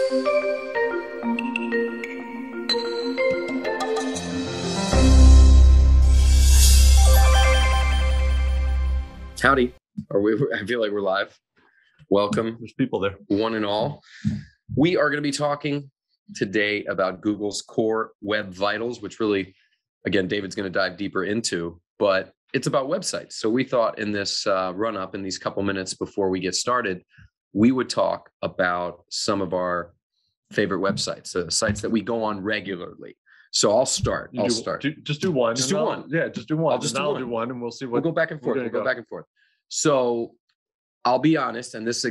Howdy. I feel like we're live. Welcome. There's people there. One and all. We are going to be talking today about Google's Core Web Vitals, which really, again, David's going to dive deeper into, but it's about websites. So we thought in this run-up, in these couple minutes before we get started, we would talk about some of our favorite websites, the sites that we go on regularly. So I'll start. Just do one. Just do one. Yeah, just do one. I'll do one, and we'll see what. We'll go back and forth. So I'll be honest, and this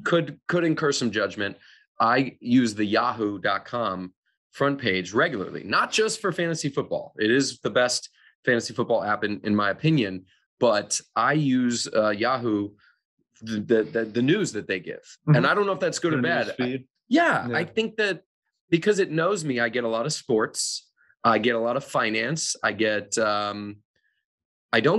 could incur some judgment. I use the yahoo.com front page regularly, not just for fantasy football. It is the best fantasy football app in my opinion, but I use Yahoo, the news that they give. Mm-hmm. And I don't know if that's good or bad. I think that because it knows me, I get a lot of sports, I get a lot of finance, I don't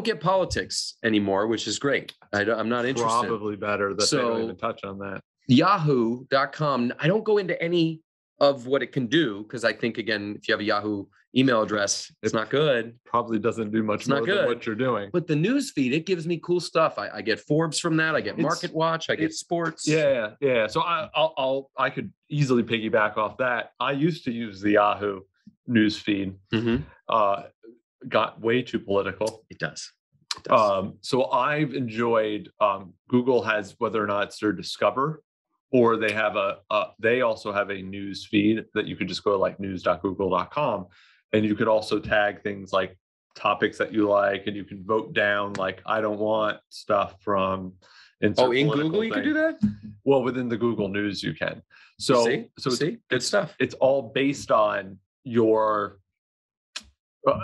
get politics anymore, which is great. I'm not interested. Probably better that they don't even touch on that. Yahoo.com, I don't go into any of what it can do because I think, again, if you have a Yahoo email address, it's not good. Probably doesn't do much more than what you're doing. But the news feed, it gives me cool stuff. I get Forbes from that. I get Market Watch. I get sports. Yeah. So I could easily piggyback off that. I used to use the Yahoo news feed. Mm-hmm. Got way too political. It does. So I've enjoyed Google has, whether or not it's their Discover, or they have they also have a news feed that you could just go to like news.google.com, and you could also tag things like topics that you like, and you can vote down like I don't want stuff from. In Google you can do that? Well, within the Google News you can. So good stuff. It's all based on your.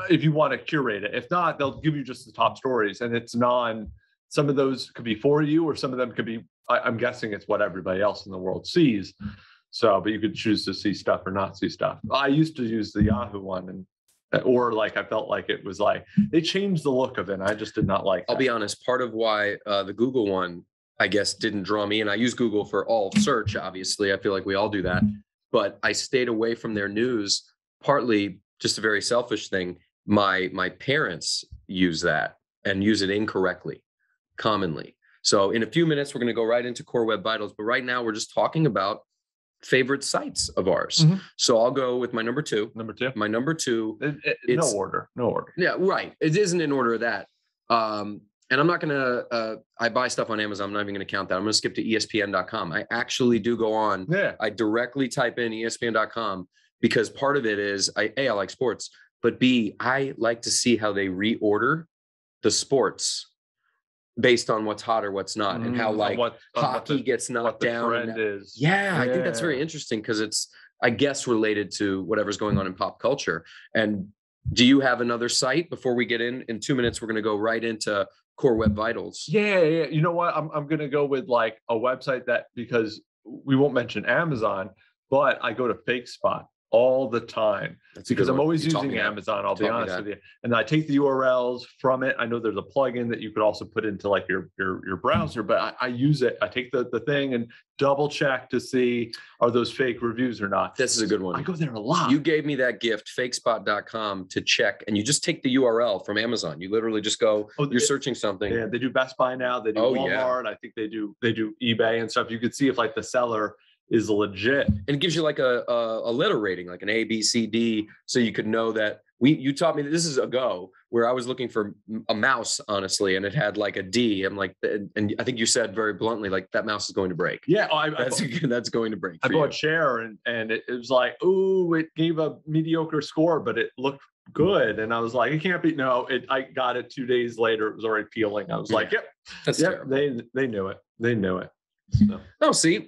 If you want to curate it. If not, they'll give you just the top stories, and it's some of those could be for you, or some of them could be, I'm guessing it's what everybody else in the world sees. So, but you could choose to see stuff or not see stuff. I used to use the Yahoo one, or like, I felt like it was like, they changed the look of it, and I just did not like that. I'll be honest, part of why the Google one, I guess, didn't draw me, and I use Google for all search, obviously. I feel like we all do that. But I stayed away from their news, partly just a very selfish thing. My parents use that and use it incorrectly, commonly. So in a few minutes, we're going to go right into Core Web Vitals. But right now, we're just talking about favorite sites of ours. Mm-hmm. So I'll go with my number two. My number two. No order. Yeah, right. It isn't in order of that. And I'm not going to, I buy stuff on Amazon. I'm not even going to count that. I'm going to skip to ESPN.com. I actually do go on. Yeah. I directly type in ESPN.com. Because part of it is, I like sports, but B, I like to see how they reorder the sports based on what's hot or what's not, and how hockey gets knocked down. Trend is. Yeah, I think that's very interesting because it's, I guess, related to whatever's going on in pop culture. And do you have another site before we get in? In 2 minutes, we're going to go right into Core Web Vitals. Yeah. You know what? I'm going to go with like a website that, because we won't mention Amazon, but I go to Fake Spot all the time because I'm always using Amazon. I'll be honest with you. And I take the URLs from it. I know there's a plugin that you could also put into like your browser, but I use it. I take the thing and double check to see, are those fake reviews or not? This is a good one. I go there a lot. You gave me that gift, fakespot.com, to check, and you just take the URL from Amazon. You literally just go, you're searching something. Yeah, they do Best Buy now. They do Walmart. I think they do eBay and stuff. You could see if like the seller is legit. And it gives you like a letter rating, like an A, B, C, D. So you could know that you taught me that this is a go, where I was looking for a mouse, honestly, and it had like a D. I'm like, and I think you said very bluntly, like, that mouse is going to break. Yeah. That's going to break. I bought a chair and it was like, ooh, it gave a mediocre score, but it looked good. And I was like, it can't be. No, I got it 2 days later. It was already peeling. I was like, yep. That's terrible. They knew it. They knew it.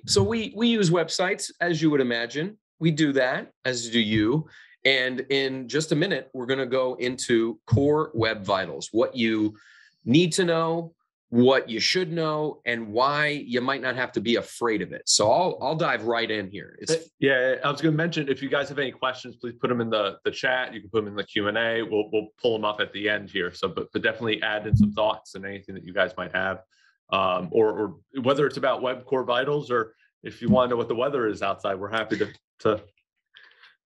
So we use websites, as you would imagine. We do that, as do you. And in just a minute, we're going to go into Core Web Vitals, what you need to know, what you should know, and why you might not have to be afraid of it. So I'll dive right in here. Yeah, I was going to mention, if you guys have any questions, please put them in the chat. You can put them in the Q&A. We'll pull them up at the end here. So, but definitely add in some thoughts and anything that you guys might have, or whether it's about Web Core Vitals or if you want to know what the weather is outside, we're happy to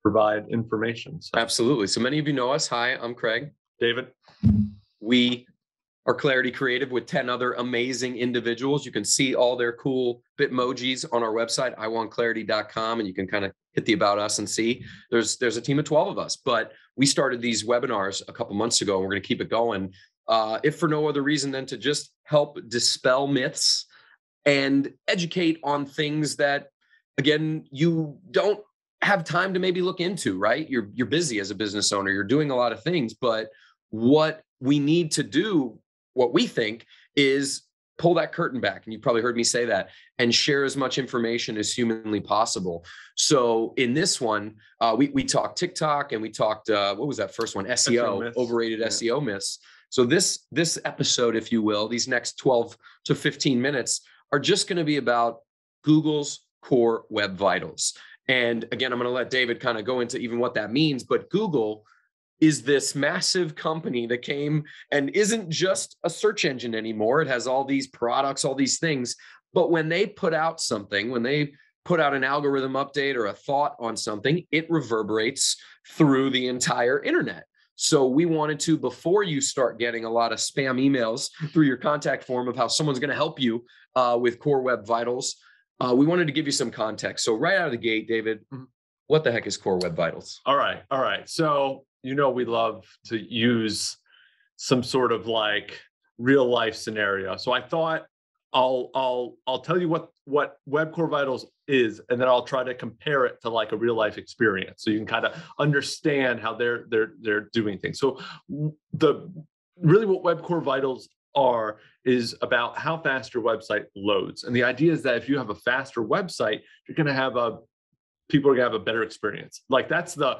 provide information. So. Absolutely. So many of you know us. Hi, I'm Craig. David. We are Clarity Creative with 10 other amazing individuals. You can see all their cool Bitmojis on our website, iwantclarity.com, and you can kind of hit the About Us and see there's a team of 12 of us. But we started these webinars a couple months ago, and we're going to keep it going, if for no other reason than to just help dispel myths and educate on things that, again, you don't have time to maybe look into, right? You're busy as a business owner. You're doing a lot of things, but what we need to do, what we think, is pull that curtain back. And you probably heard me say that, and share as much information as humanly possible. So in this one, we talked TikTok, and we talked, what was that first one? SEO, overrated SEO myths. So this episode, if you will, these next 12 to 15 minutes are just going to be about Google's core web vitals. And again, I'm going to let David kind of go into even what that means, but Google is this massive company that came and isn't just a search engine anymore. It has all these products, all these things. But when they put out something, when they put out an algorithm update or a thought on something, it reverberates through the entire internet. So we wanted to, before you start getting a lot of spam emails through your contact form of how someone's going to help you with Core Web Vitals, we wanted to give you some context. So right out of the gate, David, what the heck is Core Web Vitals? All right. So, we love to use some sort of like real life scenario. So I thought I'll tell you what Web Core Vitals is, and then I'll try to compare it to like a real life experience, so you can kind of understand how they're doing things. So what Web Core Vitals is about how fast your website loads. And the idea is that if you have a faster website, you're going to have people are going to have a better experience. Like, that's the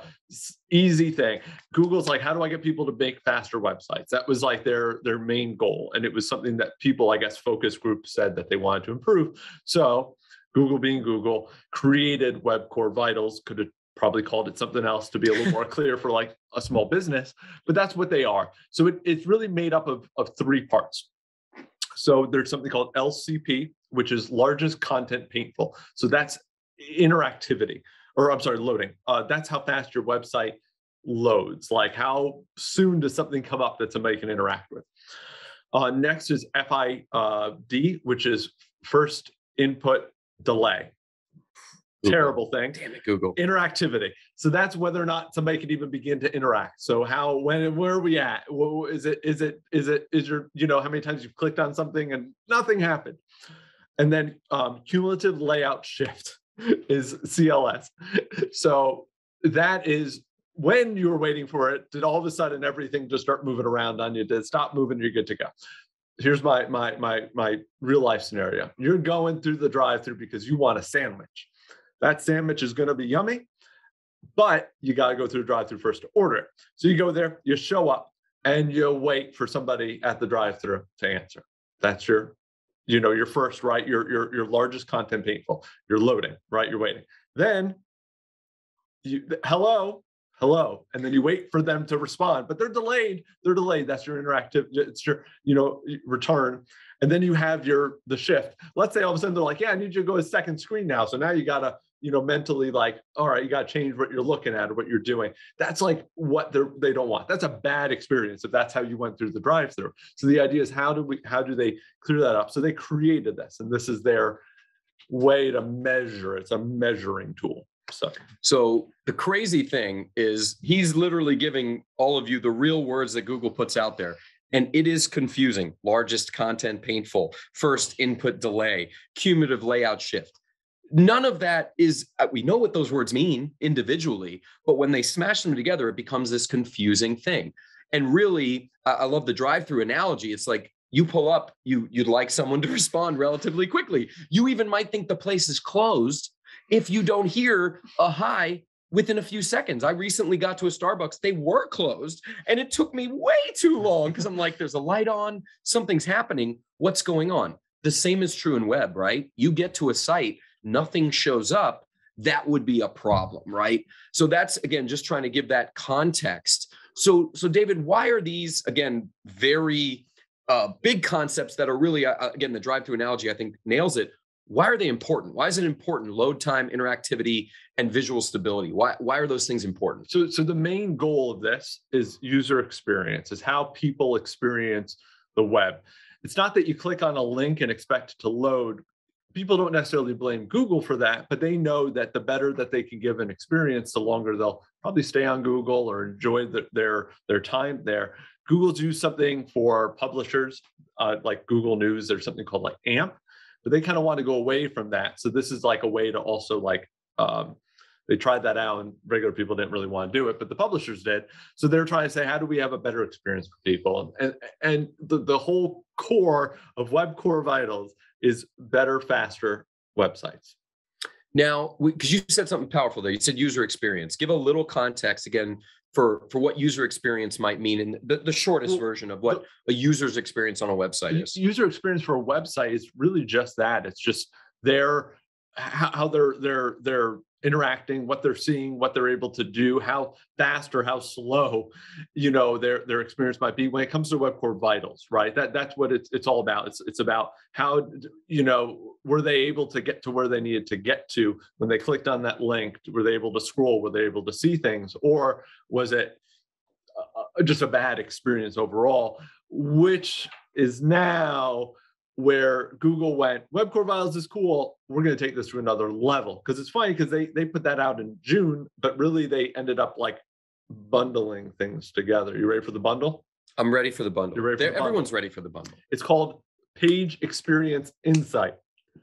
easy thing. Google's like, how do I get people to make faster websites? That was like their main goal. And it was something that people, I guess, focus groups said that they wanted to improve. So Google, being Google, created Web Core Vitals. Could have probably called it something else to be a little more clear for like a small business, but that's what they are. So it's really made up of three parts. So there's something called LCP, which is Largest Content Paintful. So that's interactivity, loading. That's how fast your website loads. Like, how soon does something come up that somebody can interact with? Next is FID, which is first input delay. Google. Terrible thing. Damn it, Google. Interactivity. So that's whether or not somebody can even begin to interact. So where are we at? Is your, how many times you've clicked on something and nothing happened? And then Cumulative Layout Shift is CLS. So that is when you were waiting for it, did all of a sudden everything just start moving around on you? Did it stop moving? You're good to go. Here's my real life scenario. You're going through the drive-through because you want a sandwich. That sandwich is going to be yummy, but you got to go through the drive-through first to order it. So you go there, you show up, and you wait for somebody at the drive-through to answer. That's your first, right? Your largest content paintful. You're loading, right? You're waiting. Then hello. And then you wait for them to respond, but they're delayed. That's your interactive, it's your, return. And then you have the shift. Let's say all of a sudden they're like, yeah, I need you to go to second screen now. So now you got to, mentally like, all right, you got to change what you're looking at or what you're doing. That's like what they don't want. That's a bad experience if that's how you went through the drive-through. So the idea is how do they clear that up? So they created this, and this is their way to measure. It's a measuring tool. So the crazy thing is he's literally giving all of you the real words that Google puts out there. And it is confusing. Largest content paintful, first input delay, cumulative layout shift. None of that is, we know what those words mean individually, but when they smash them together, it becomes this confusing thing. And really, I love the drive-through analogy. It's like you pull up, you'd like someone to respond relatively quickly. You even might think the place is closed if you don't hear a hi within a few seconds. I recently got to a Starbucks. They were closed, and it took me way too long because I'm like, there's a light on, something's happening. What's going on? The same is true in web, right? You get to a site, nothing shows up. That would be a problem, right? So that's, again, just trying to give that context. So David, why are these, again, very big concepts that are really, again, the drive-through analogy, I think nails it. Why are they important? Why is it important? Load time, interactivity, and visual stability. Why are those things important? So the main goal of this is user experience, is how people experience the web. It's not that you click on a link and expect it to load. People don't necessarily blame Google for that, but they know that the better that they can give an experience, the longer they'll probably stay on Google or enjoy their time there. Google's used something for publishers like Google News. There's something called like AMP, but they kind of want to go away from that. So this is like a way to also like they tried that out and regular people didn't really want to do it, but the publishers did. So they're trying to say, how do we have a better experience for people? And the whole core of Web Core Vitals is better, faster websites. Now, because you said something powerful there, you said user experience. Give a little context again for what user experience might mean in the shortest version of what a user's experience on a website is. User experience for a website is really just that. It's just how they're interacting, what they're seeing, what they're able to do, how fast or how slow, their experience might be when it comes to Web Core Vitals, right? That's what it's all about. It's about how, were they able to get to where they needed to get to when they clicked on that link? Were they able to scroll? Were they able to see things? Or was it just a bad experience overall, which is now where Google went, Web Core Vitals is cool. We're going to take this to another level. Because it's funny because they put that out in June, but really they ended up like bundling things together. You ready for the bundle? I'm ready for the bundle. You're ready for the bundle? Everyone's ready for the bundle. It's called Page Experience Insight.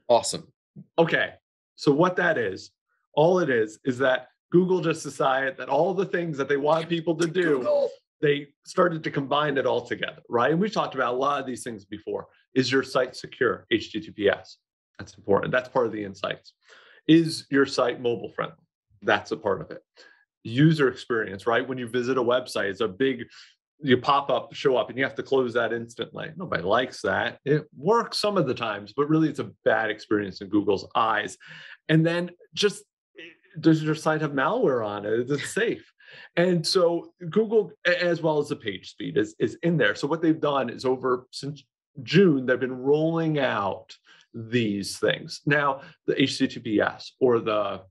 Awesome. Okay. So what that is, all it is that Google just decided that all the things that they want people to do, they started to combine it all together, right? And we've talked about a lot of these things before. Is your site secure? HTTPS. That's important. That's part of the insights. Is your site mobile friendly? That's a part of it. User experience, right? When you visit a website, it's a big, you pop up, show up, and you have to close that instantly. Nobody likes that. It works some of the times, but really it's a bad experience in Google's eyes. And then just, does your site have malware on it? Is it safe? And so Google, as well as the page speed, is in there. So what they've done is since June, they've been rolling out these things. Now, the HTTPS or the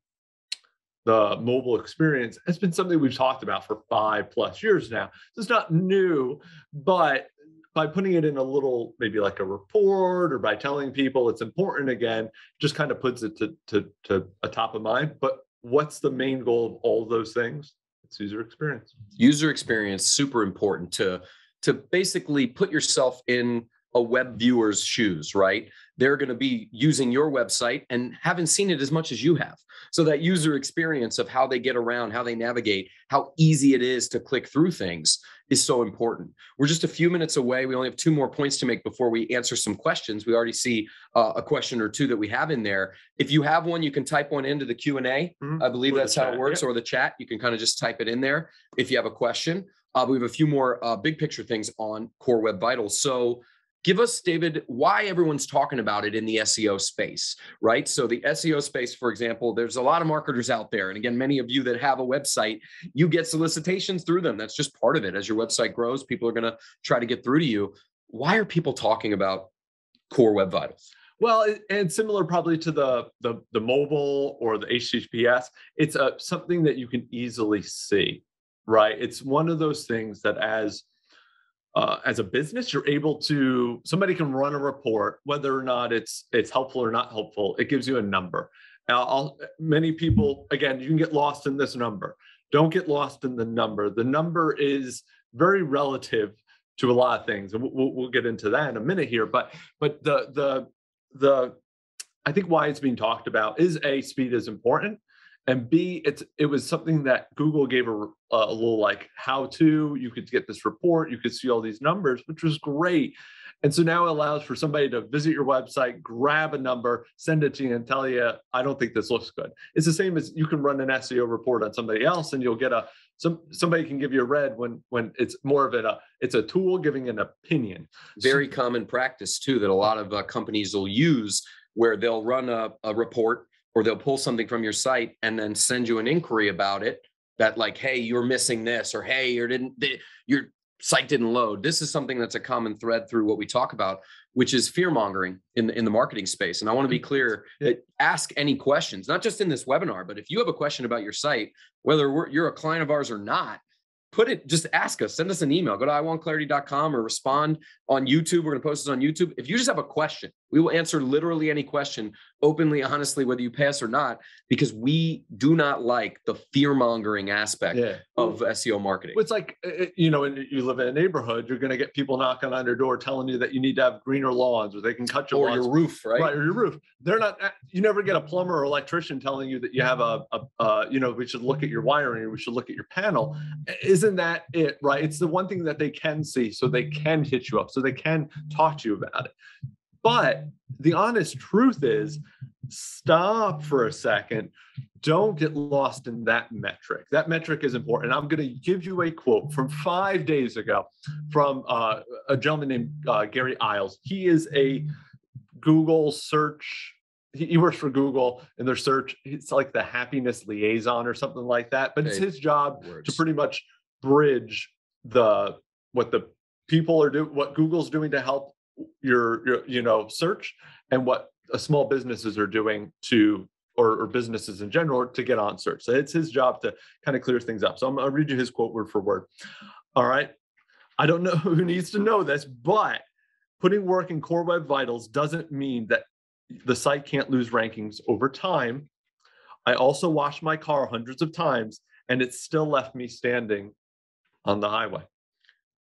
mobile experience has been something we've talked about for 5+ years now. So it's not new, but by putting it in a little, maybe like a report, or by telling people it's important again, just kind of puts it to a top of mind. But what's the main goal of all those things? It's user experience. User experience, super important to basically put yourself in a web viewer's shoes, right? They're going to be using your website and haven't seen it as much as you have. So that user experience of how they get around, how they navigate, how easy it is to click through things is so important. We're just a few minutes away. We only have 2 more points to make before we answer some questions. We already see a question or 2 that we have in there. If you have one, you can type one into the Q&A. I believe that's how it works, or the chat. You can kind of just type it in there if you have a question. We have a few more big picture things on Core Web Vitals. So give us, David, why everyone's talking about it in the SEO space, right? So the SEO space, for example, there's a lot of marketers out there. And again, many of you that have a website, you get solicitations through them. That's just part of it. As your website grows, people are going to try to get through to you. Why are people talking about Core Web Vitals? Well, and similar probably to the mobile or the HTTPS, it's something that you can easily see, right? It's one of those things that as a business, you're able to, somebody can run a report, whether or not it's helpful or not helpful. It gives you a number. Now, many people, again, you can get lost in this number. Don't get lost in the number. The number is very relative to a lot of things, and we'll get into that in a minute here. But the I think why it's being talked about is A, speed is important, and B, it was something that Google gave a little like how to. You could get this report, you could see all these numbers, which was great. And so now it allows for somebody to visit your website, grab a number, send it to you, and tell you, I don't think this looks good. It's the same as you can run an SEO report on somebody else, and you'll get somebody can give you a red when it's more of it's a tool giving an opinion. Very common practice too that a lot of companies will use, where they'll run a report, or they'll pull something from your site and then send you an inquiry about it, that like, hey, you're missing this, or hey, site didn't load. This is something that's a common thread through what we talk about, which is fear mongering in the marketing space. And I want to be clear that ask any questions, not just in this webinar, but if you have a question about your site, whether you're a client of ours or not, just ask us, send us an email, go to iwantclarity.com or respond on YouTube. We're going to post this on YouTube. If you just have a question, we will answer literally any question openly, honestly, whether you pass or not, because we do not like the fear mongering aspect of SEO marketing. It's like, you know, when you live in a neighborhood, you're going to get people knocking on your door telling you that you need to have greener lawns or they can cut your lawns. Your roof, right? Right, or your roof. They're not, you never get a plumber or electrician telling you that you have you know, we should look at your wiring or we should look at your panel. Isn't that it, right? It's the one thing that they can see, so they can hit you up, so they can talk to you about it. But the honest truth is, stop for a second. Don't get lost in that metric. That metric is important. I'm going to give you a quote from 5 days ago from a gentleman named Gary Isles. He is a Google search. He works for Google in their search. It's like the happiness liaison or something like that. But it's his job to pretty much bridge what the people are doing, what Google's doing to help your you know, search, and what small businesses are doing to, or businesses in general, to get on search. So it's his job to kind of clear things up. So I'll read you his quote word for word. All right. I don't know who needs to know this, but putting work in Core Web Vitals doesn't mean that the site can't lose rankings over time. I also washed my car hundreds of times and it still left me standing on the highway.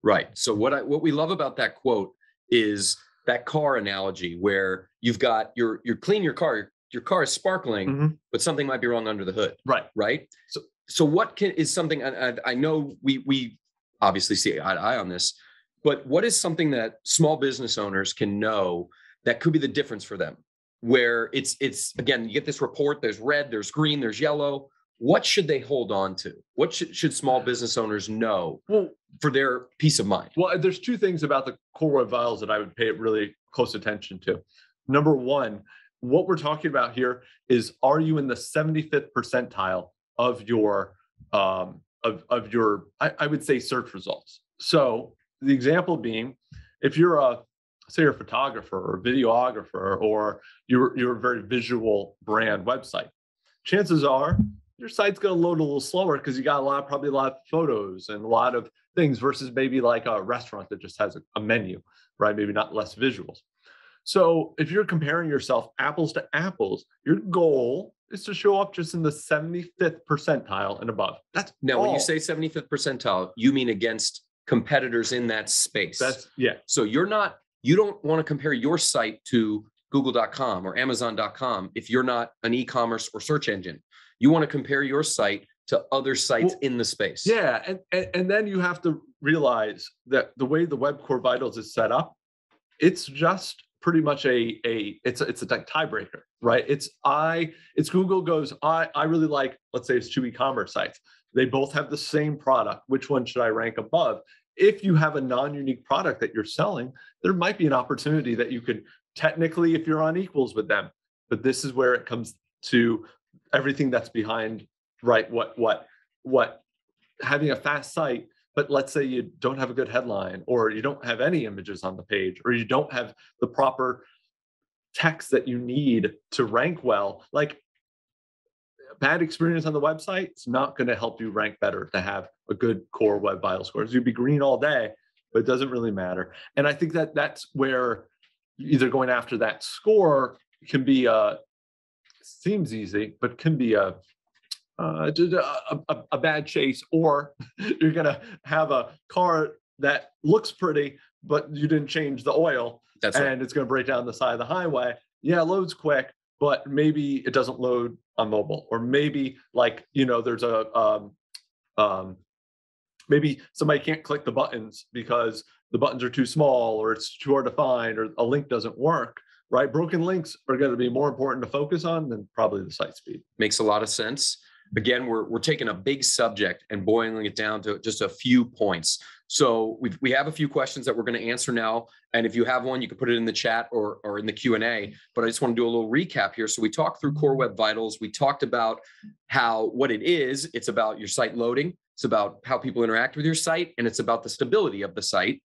Right. So what we love about that quote is that car analogy where you've got you're clean your car is sparkling, but something might be wrong under the hood. Right. Right. So what is something, I know we obviously see eye to eye on this, but what is something that small business owners can know that could be the difference for them? Where it's again, you get this report, there's red, there's green, there's yellow. What should they hold on to? What should small business owners know for their peace of mind? Well, there's two things about the Core Web Vitals that I would pay really close attention to. Number one, what we're talking about here is, are you in the 75th percentile of your I would say search results? So the example being, if you're say you're a photographer or a videographer, or you're a very visual brand website, chances are your site's going to load a little slower because you got probably a lot of photos and a lot of things, versus maybe like a restaurant that just has a menu, right? Maybe not less visuals. So if you're comparing yourself apples to apples, your goal is to show up just in the 75th percentile and above. That's now all. When you say 75th percentile, you mean against competitors in that space. So you don't want to compare your site to Google.com or Amazon.com if you're not an e-commerce or search engine. You want to compare your site to other sites in the space. Yeah, and then you have to realize that the way the Web Core Vitals is set up, it's just pretty much it's a tiebreaker, right? It's Google goes, I really like, let's say it's two e-commerce sites. They both have the same product. Which one should I rank above? If you have a non-unique product that you're selling, there might be an opportunity that you could technically, if you're on equals with them. But this is where it comes to everything that's behind, right? What having a fast site, but let's say you don't have a good headline, or you don't have any images on the page, or you don't have the proper text that you need to rank well. Like, bad experience on the website, it's not going to help you rank better to have a good Core Web Vital scores. You'd be green all day, but it doesn't really matter. And I think that that's where either going after that score can be seems easy, but can be a bad chase, or you're going to have a car that looks pretty, but you didn't change the oil. That's right. And it's going to break down the side of the highway. Yeah, it loads quick, but maybe it doesn't load on mobile, or maybe there's maybe somebody can't click the buttons because the buttons are too small, or it's too hard to find, or a link doesn't work. Right? Broken links are going to be more important to focus on than probably the site speed. Makes a lot of sense. Again, we're taking a big subject and boiling it down to just a few points. So we have a few questions that we're going to answer now. And if you have one, you can put it in the chat or in the Q&A. But I just want to do a little recap here. So we talked through Core Web Vitals. We talked about what it is. It's about your site loading. It's about how people interact with your site, and it's about the stability of the site.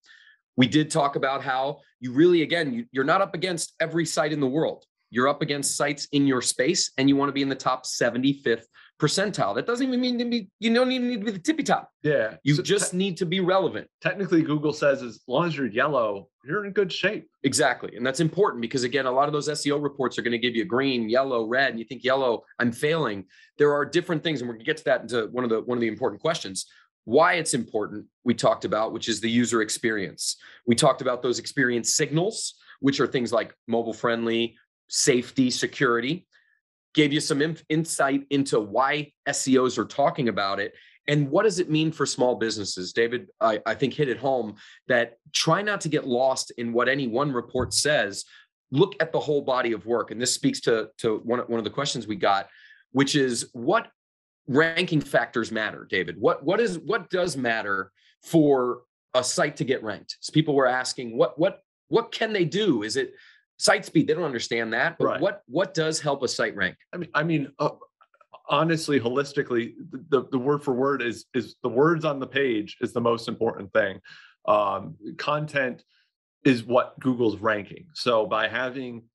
We did talk about how you really, again, you're not up against every site in the world. You're up against sites in your space, and you want to be in the top 75th percentile. That doesn't even mean to be, you don't even need to be the tippy top. Yeah. You just need to be relevant. Technically, Google says as long as you're yellow, you're in good shape. Exactly. And that's important because, again, a lot of those SEO reports are going to give you green, yellow, red, and you think yellow, I'm failing. There are different things, and we're going to get to that into one of the important questions. Why it's important, we talked about, which is the user experience. We talked about those experience signals, which are things like mobile friendly, safety, security. Gave you some insight into why SEOs are talking about it. And what does it mean for small businesses? David, I think hit it home that try not to get lost in what any one report says. Look at the whole body of work. And this speaks to one of the questions we got, which is what ranking factors matter, David? What does matter for a site to get ranked? So people were asking, what can they do? Is it site speed? They don't understand that. But right. What does help a site rank? I mean, honestly, holistically, the word for word is the words on the page is the most important thing. Content is what Google's ranking. So by having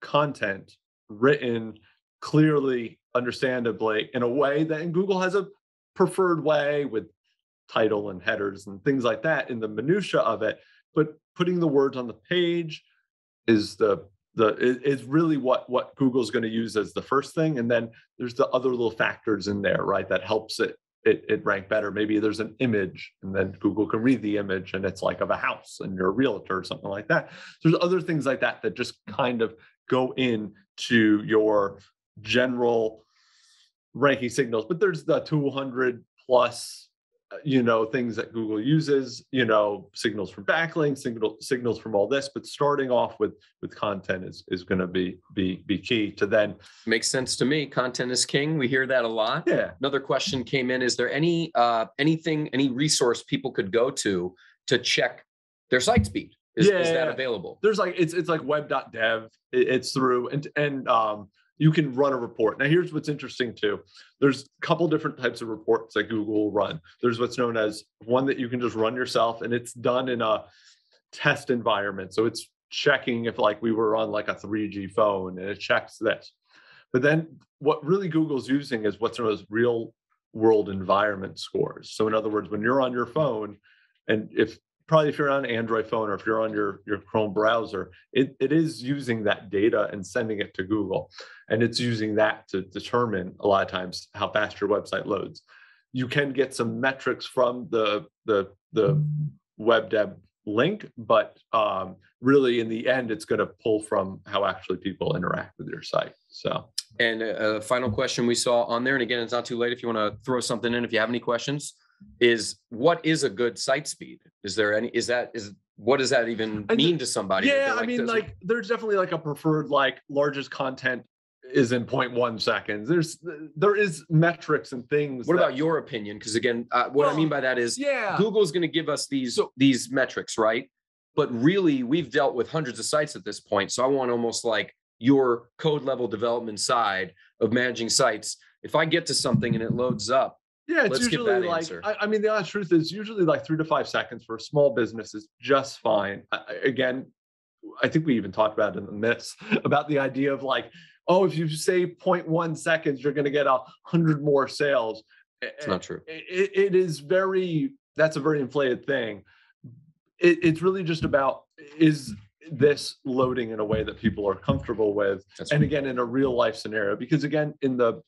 content written clearly, understandably, in a way that, and Google has a preferred way with title and headers and things like that in the minutia of it, but putting the words on the page is is really what Google's going to use as the first thing. And then there's the other little factors in there, right, that helps it rank better. Maybe there's an image and then Google can read the image and it's like of a house and you're a realtor or something like that. So there's other things like that that just kind of go into your general ranking signals. But there's the 200 plus things that Google uses, signals from backlinks, signals from all this, but starting off with content is going to be key to then. Makes sense to me. Content is king. We hear that a lot. Yeah. Another question came in. Is there any resource people could go to check their site speed? Is that available? There's it's like web.dev. It's through and you can run a report. Now, here's what's interesting too. There's a couple different types of reports that Google will run. There's what's known as one that you can just run yourself, and it's done in a test environment. So it's checking if we were on a 3G phone, and it checks this. But then what really Google's using is what's known as real world environment scores. So in other words, when you're on your phone, and if you're on an Android phone or if you're on your Chrome browser, it is using that data and sending it to Google. And it's using that to determine a lot of times how fast your website loads. You can get some metrics from the web dev link, but really in the end, it's going to pull from how actually people interact with your site. So. And a final question we saw on there, and again, it's not too late if you want to throw something in, if you have any questions, is what is a good site speed? What does that even mean to somebody? Yeah, there's definitely a preferred largest content is in 0.1 seconds. There is metrics and things. What about your opinion? Because again, I mean by that is Google's going to give us these metrics, right? But really, we've dealt with hundreds of sites at this point. So I want almost your code level development side of managing sites. If I get to something and it loads up, yeah, it's usually the honest truth is usually 3 to 5 seconds for a small business is just fine. Again, I think we even talked about it in the myths about the idea of if you say 0.1 seconds, you're going to get 100 more sales. It's not true. That's a very inflated thing. It's really just about, is this loading in a way that people are comfortable with? Again, in a real life scenario, because again, in the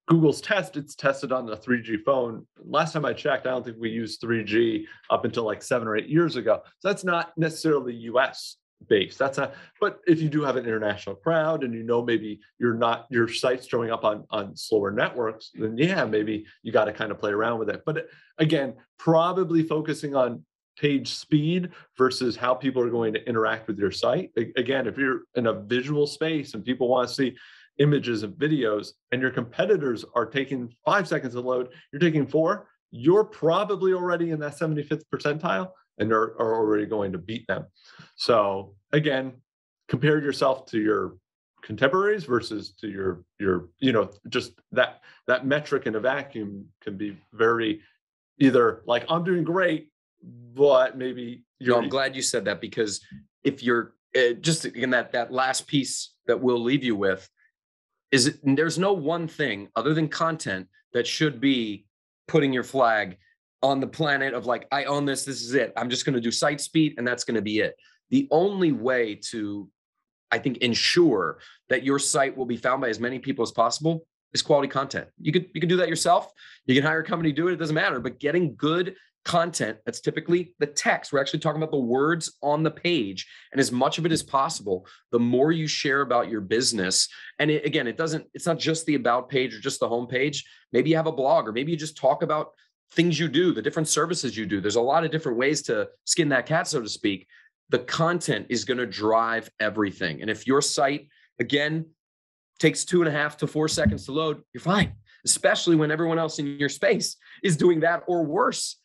Google's test, it's tested on the 3G phone. Last time I checked, I don't think we used 3G up until 7 or 8 years ago. So that's not necessarily US based. But if you do have an international crowd and maybe your site's showing up on slower networks, then maybe you got to kind of play around with it. But again, probably focusing on page speed versus how people are going to interact with your site. Again, if you're in a visual space and people want to see images and videos and your competitors are taking 5 seconds to load, you're taking 4, you're probably already in that 75th percentile and are already going to beat them. So again, compare yourself to your contemporaries versus to your just that metric in a vacuum can be very either like I'm doing great, but maybe No, I'm glad you said that, because if you're just in that last piece that we'll leave you with is there's no one thing other than content that should be putting your flag on the planet of like, I own this is it. I'm just going to do site speed and that's going to be it. The only way to, I think, ensure that your site will be found by as many people as possible is quality content. You could do that yourself. You can hire a company to do it. It doesn't matter. But getting good content, that's typically the text. We're actually talking about the words on the page, and as much of it as possible, the more you share about your business. And it's not just the about page or just the home page. Maybe you have a blog, or maybe you just talk about things you do, the different services you do. There's a lot of different ways to skin that cat, so to speak. The content is going to drive everything. And if your site, again, takes 2.5 to 4 seconds to load, you're fine, especially when everyone else in your space is doing that or worse.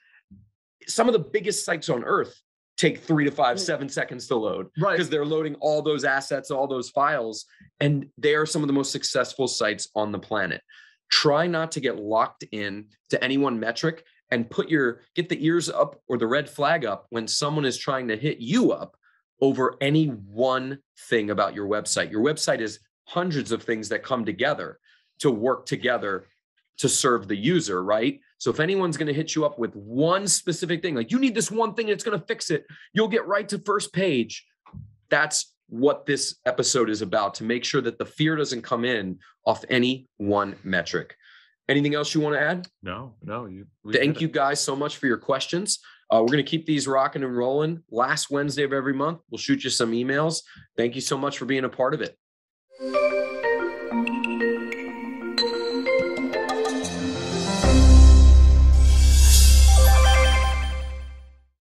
Some of the biggest sites on earth take 3 to 5, 7 seconds to load, right? Because they're loading all those assets, all those files, and they are some of the most successful sites on the planet. Try not to get locked in to any one metric and get the ears up or the red flag up when someone is trying to hit you up over any one thing about your website. Your website is hundreds of things that come together to work together to serve the user, right? So if anyone's going to hit you up with one specific thing, like you need this one thing that's going to fix it, you'll get right to first page. That's what this episode is about, to make sure that the fear doesn't come in off any one metric. Anything else you want to add? No. Thank you guys so much for your questions. We're going to keep these rocking and rolling. Last Wednesday of every month, we'll shoot you some emails. Thank you so much for being a part of it.